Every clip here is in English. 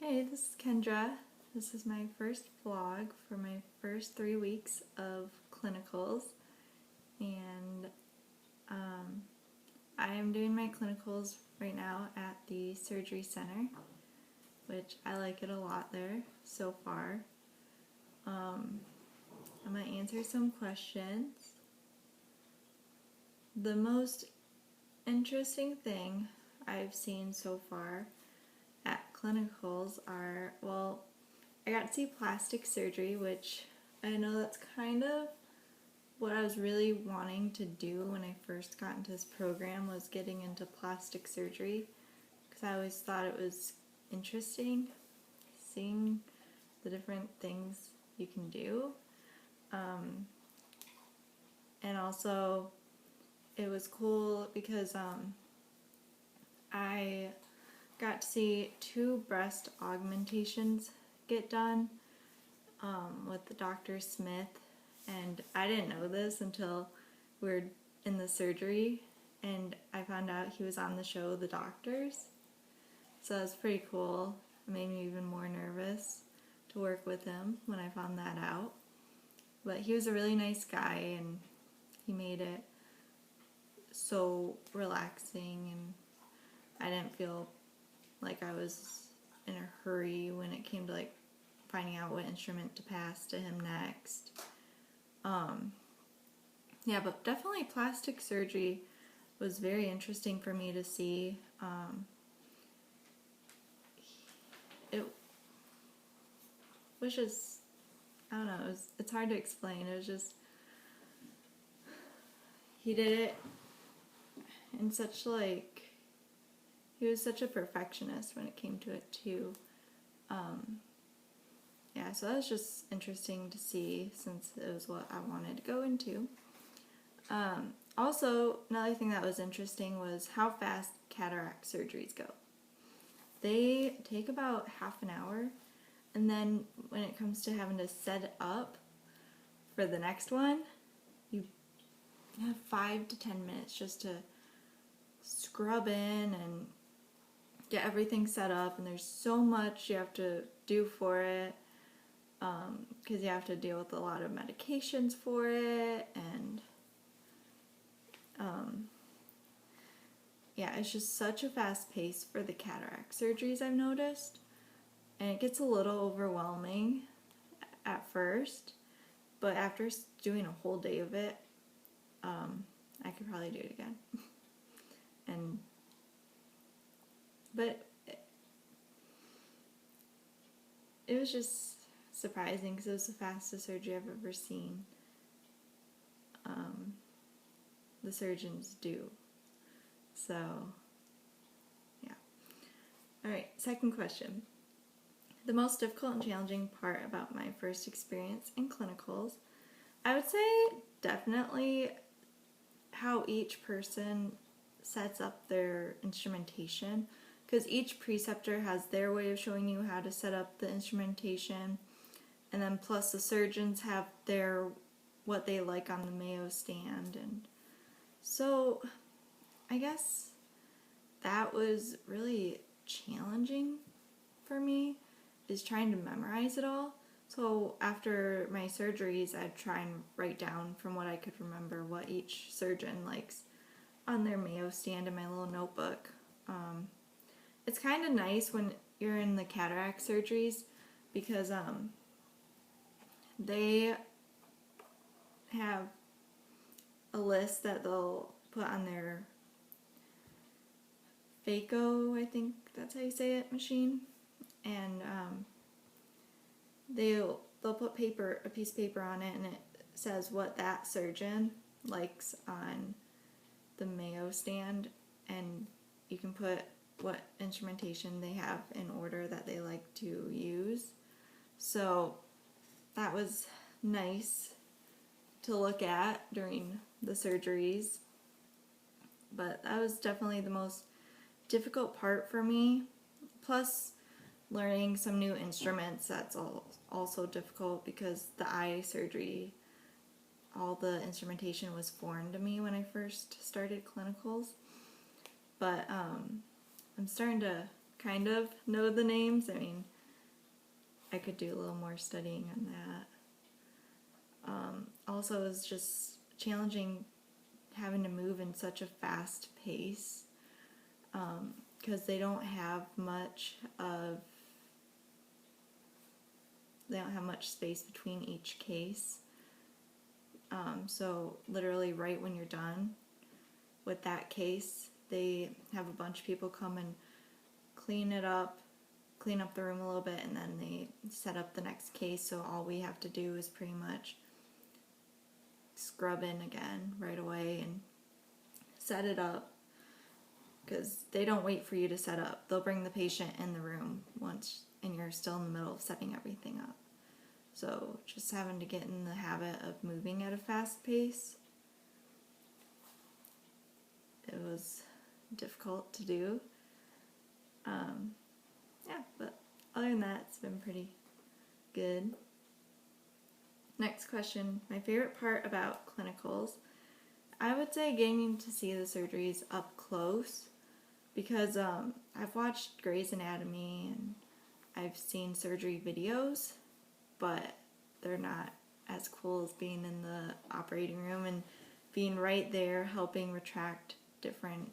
Hey, this is Kendra. This is my first vlog for my first 3 weeks of clinicals, and I am doing my clinicals right now at the surgery center, which I like it a lot there so far. I'm going to answer some questions. The most interesting thing I've seen so far at clinicals are, well, I got to see plastic surgery, which I know that's kind of what I was really wanting to do when I first got into this program, was getting into plastic surgery, because I always thought it was interesting seeing the different things you can do. And also it was cool because I got to see 2 breast augmentations get done with Dr. Smith, and I didn't know this until we were in the surgery, and I found out he was on the show The Doctors, so it was pretty cool. It made me even more nervous to work with him when I found that out, but he was a really nice guy, and he made it so relaxing, and I didn't feel like I was in a hurry when it came to like finding out what instrument to pass to him next. Yeah, but definitely plastic surgery was very interesting for me to see. It was just, I don't know, it's hard to explain. It was just, he did it in such he was such a perfectionist when it came to it too. Yeah, so that was just interesting to see, since it was what I wanted to go into. Also, another thing that was interesting was how fast cataract surgeries go. They take about half an hour, and then when it comes to having to set up for the next one, you have 5 to 10 minutes just to scrub in and get everything set up, and there's so much you have to do for it, because you have to deal with a lot of medications for it, and yeah, it's just such a fast pace for the cataract surgeries, I've noticed, and it gets a little overwhelming at first, but after doing a whole day of it, I could probably do it again. But it was just surprising because it was the fastest surgery I've ever seen the surgeons do. So, yeah. Alright, second question. The most difficult and challenging part about my first experience in clinicals, I would say definitely how each person sets up their instrumentation, because each preceptor has their way of showing you how to set up the instrumentation, and then plus the surgeons have their what they like on the Mayo stand, and so I guess that was really challenging for me, is trying to memorize it all. So after my surgeries, I'd try and write down from what I could remember what each surgeon likes on their Mayo stand in my little notebook. It's kind of nice when you're in the cataract surgeries, because they have a list that they'll put on their phaco, I think that's how you say it, machine, and they'll put a piece of paper on it, and it says what that surgeon likes on the Mayo stand, and you can put what instrumentation they have in order that they like to use. So that was nice to look at during the surgeries, but that was definitely the most difficult part for me. Plus learning some new instruments, that's also difficult, because the eye surgery, all the instrumentation was foreign to me when I first started clinicals. But I'm starting to kind of know the names. I mean, I could do a little more studying on that. Also, it's just challenging having to move in such a fast pace, because they don't have much space between each case. So literally right when you're done with that case, they have a bunch of people come and clean up the room a little bit, and then they set up the next case. So all we have to do is pretty much scrub in again right away and set it up, because they don't wait for you to set up. They'll bring the patient in the room once, and you're still in the middle of setting everything up. So just having to get in the habit of moving at a fast pace, it was difficult to do. Yeah, but other than that, it's been pretty good. Next question, my favorite part about clinicals. I would say getting to see the surgeries up close, because I've watched Grey's Anatomy and I've seen surgery videos, but they're not as cool as being in the operating room and being right there helping retract different,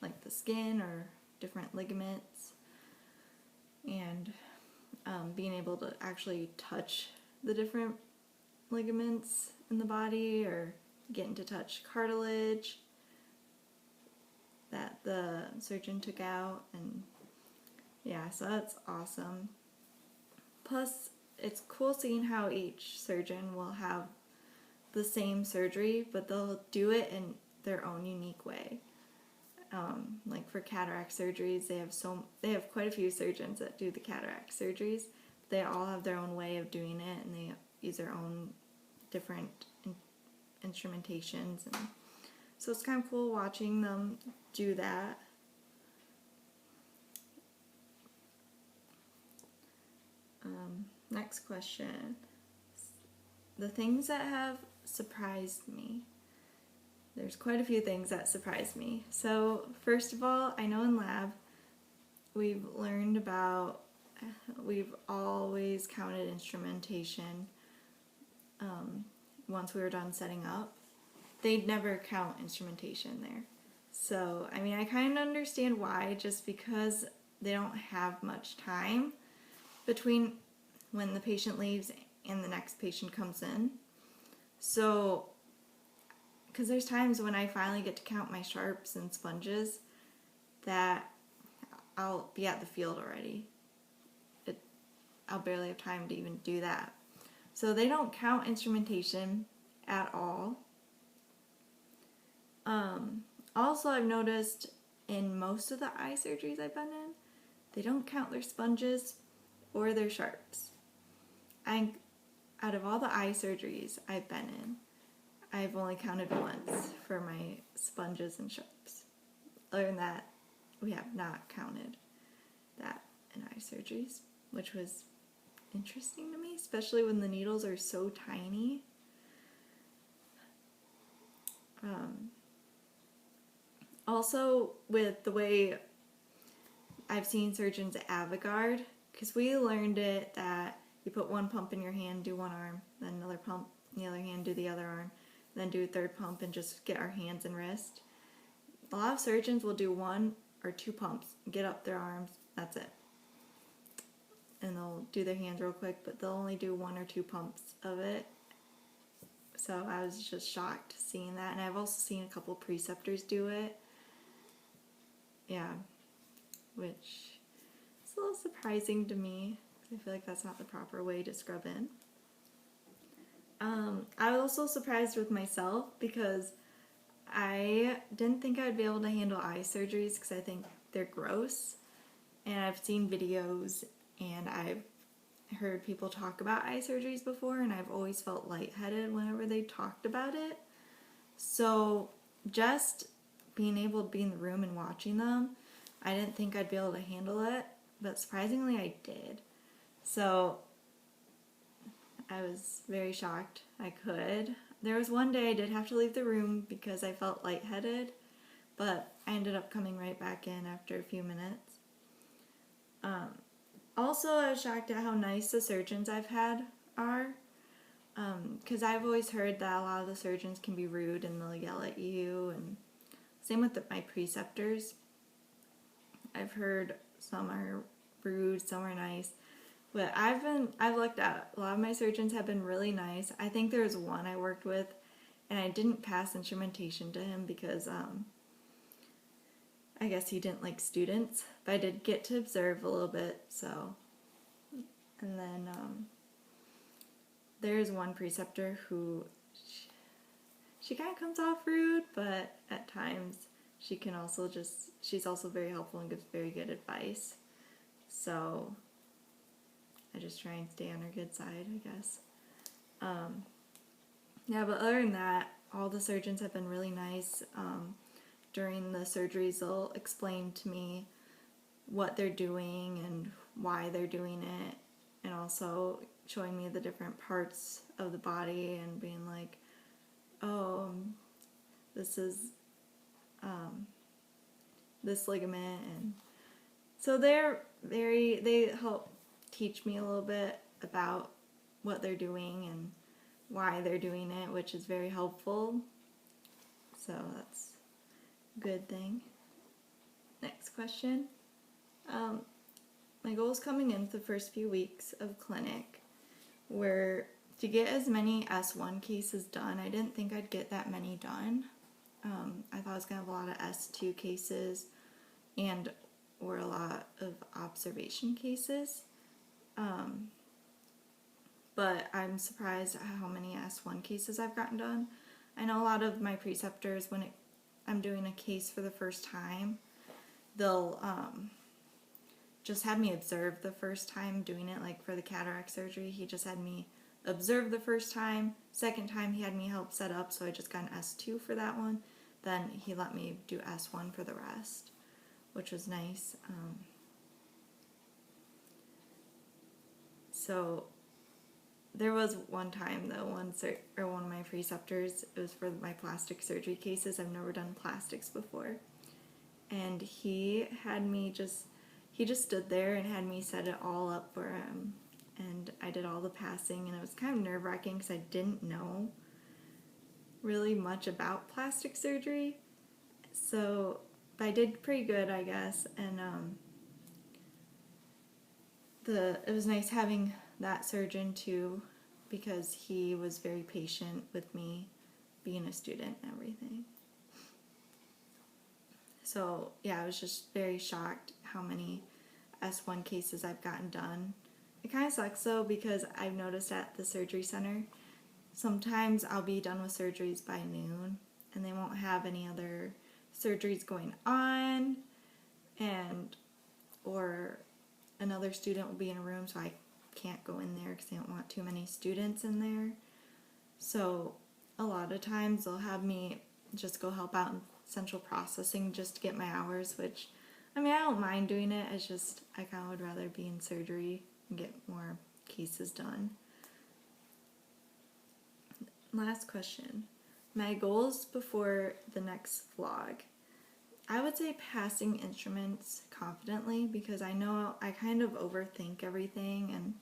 like the skin or different ligaments, and being able to actually touch the different ligaments in the body, or getting to touch cartilage that the surgeon took out. And yeah, so that's awesome. Plus, it's cool seeing how each surgeon will have the same surgery, but they'll do it in their own unique way. Like for cataract surgeries, they have quite a few surgeons that do the cataract surgeries. They all have their own way of doing it, and they use their own different instrumentations, and so it's kind of cool watching them do that. Next question. The things that have surprised me. There's quite a few things that surprised me. So first of all, I know in lab we've always counted instrumentation once we were done setting up. They'd never count instrumentation there. So, I mean, I kind of understand why, just because they don't have much time between when the patient leaves and the next patient comes in. So, because there's times when I finally get to count my sharps and sponges that I'll be at the field already. I'll barely have time to even do that. So they don't count instrumentation at all. Also, I've noticed in most of the eye surgeries I've been in, they don't count their sponges or their sharps. Out of all the eye surgeries I've been in, I've only counted once for my sponges and sharps. Other than that, we have not counted that in eye surgeries, which was interesting to me, especially when the needles are so tiny. Also, with the way I've seen surgeons AVIGARD, because we learned it that you put one pump in your hand, do one arm, then another pump in the other hand, do the other arm, then do a third pump and just get our hands and wrist. A lot of surgeons will do one or two pumps, get up their arms, that's it. And they'll do their hands real quick, but they'll only do one or two pumps of it. So I was just shocked seeing that. And I've also seen a couple preceptors do it. Yeah, which is a little surprising to me. I feel like that's not the proper way to scrub in. I was also surprised with myself because I didn't think I'd be able to handle eye surgeries because I think they're gross. And I've seen videos and I've heard people talk about eye surgeries before, and I've always felt lightheaded whenever they talked about it. So just being able to be in the room and watching them, I didn't think I'd be able to handle it, but surprisingly I did. So I was very shocked I could. There was one day I did have to leave the room because I felt lightheaded, but I ended up coming right back in after a few minutes. also, I was shocked at how nice the surgeons I've had are. Because I've always heard that a lot of the surgeons can be rude and they'll yell at you, and same with my preceptors. I've heard some are rude, some are nice, but I've looked at a lot of my surgeons have been really nice. I think there was one I worked with, and I didn't pass instrumentation to him because I guess he didn't like students, but I did get to observe a little bit. So, and then there's one preceptor who she kind of comes off rude, but at times she can also she's also very helpful and gives very good advice. So I just try and stay on her good side, I guess. Yeah, but other than that, all the surgeons have been really nice. During the surgeries, they'll explain to me what they're doing and why they're doing it, and also showing me the different parts of the body and being like, oh, this is this ligament. And so they help teach me a little bit about what they're doing and why they're doing it, which is very helpful. So that's a good thing. Next question. My goal is coming into the first few weeks of clinic where to get as many S1 cases done. I didn't think I'd get that many done. I thought I was going to have a lot of S2 cases or a lot of observation cases. But I'm surprised at how many S1 cases I've gotten done. I know a lot of my preceptors, when I'm doing a case for the first time, they'll just have me observe the first time doing it. Like for the cataract surgery, he just had me observe the first time. Second time, he had me help set up, so I just got an S2 for that one. Then he let me do S1 for the rest, which was nice. So there was one time though, one of my preceptors, it was for my plastic surgery cases. I've never done plastics before, and he just stood there and had me set it all up for him, and I did all the passing, and it was kind of nerve-wracking because I didn't know really much about plastic surgery. So, but I did pretty good, I guess, and it was nice having that surgeon too, because he was very patient with me being a student and everything. So yeah, I was just very shocked how many S1 cases I've gotten done. It kind of sucks though, because I've noticed at the surgery center, sometimes I'll be done with surgeries by noon and they won't have any other surgeries going on, or another student will be in a room, so I can't go in there because they don't want too many students in there. So a lot of times they'll have me just go help out in central processing just to get my hours, which, I mean, I don't mind doing it. It's just I kind of would rather be in surgery and get more cases done. Last question. My goals before the next vlog. I would say passing instruments confidently, because I know I kind of overthink everything, and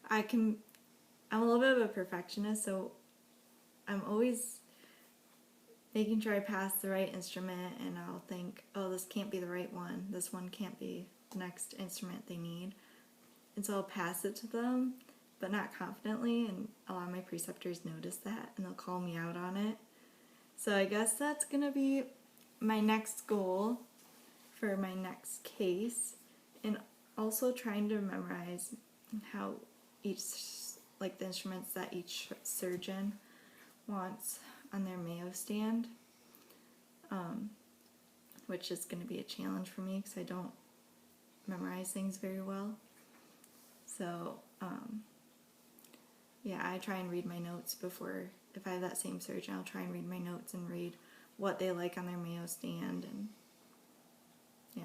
I'm a little bit of a perfectionist, so I'm always making sure I pass the right instrument, and I'll think, oh, this can't be the right one, this one can't be the next instrument they need, and so I'll pass it to them, but not confidently, and a lot of my preceptors notice that, and they'll call me out on it. So I guess that's gonna be my next goal for my next case, and also trying to memorize how the instruments that each surgeon wants on their Mayo stand, which is going to be a challenge for me because I don't memorize things very well. So yeah, I try and read my notes before, if I have that same surgeon, I'll try and read my notes and read what they like on their Mayo stand, and yeah.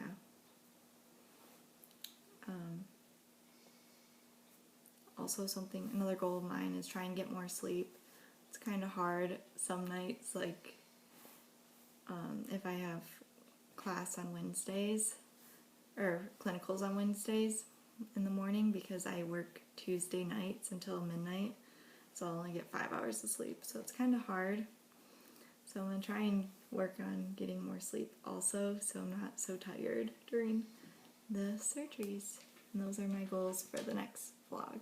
Also another goal of mine is try and get more sleep. It's kind of hard some nights, like if I have class on Wednesdays, or clinicals on Wednesdays, in the morning because I work Tuesday nights until midnight, so I'll only get 5 hours of sleep, so it's kind of hard. So I'm going to try and work on getting more sleep also, so I'm not so tired during the surgeries. And those are my goals for the next vlog.